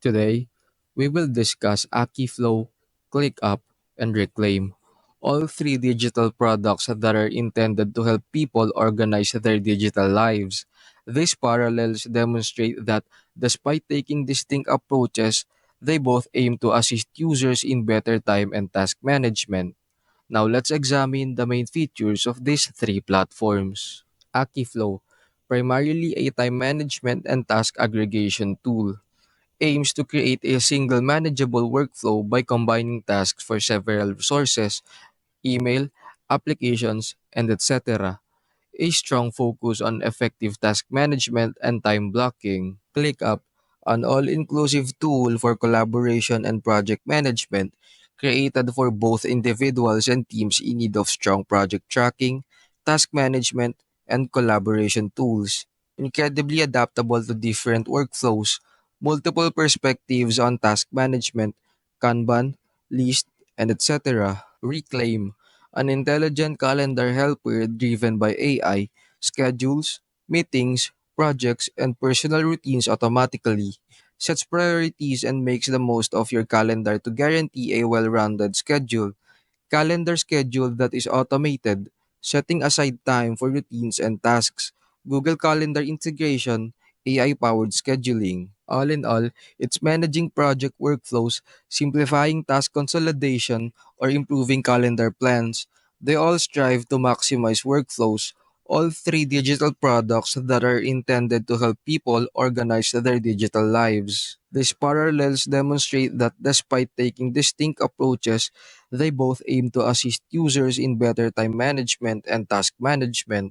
Today, we will discuss AkiFlow, ClickUp, and Reclaim, all three digital products that are intended to help people organize their digital lives. These parallels demonstrate that despite taking distinct approaches, they both aim to assist users in better time and task management. Now let's examine the main features of these three platforms. AkiFlow, primarily a time management and task aggregation tool, aims to create a single manageable workflow by combining tasks for several sources, email, applications, and etc. A strong focus on effective task management and time blocking. ClickUp, an all-inclusive tool for collaboration and project management, created for both individuals and teams in need of strong project tracking, task management, and collaboration tools. Incredibly adaptable to different workflows, multiple perspectives on task management, Kanban, list, and etc. Reclaim, an intelligent calendar helper driven by AI, schedules, meetings, projects, and personal routines automatically, sets priorities, and makes the most of your calendar to guarantee a well rounded schedule. Calendar schedule that is automated, setting aside time for routines and tasks, Google Calendar integration, AI powered scheduling. All in all, it's managing project workflows, simplifying task consolidation, or improving calendar plans. They all strive to maximize workflows. All three digital products that are intended to help people organize their digital lives. These parallels demonstrate that despite taking distinct approaches, they both aim to assist users in better time management and task management.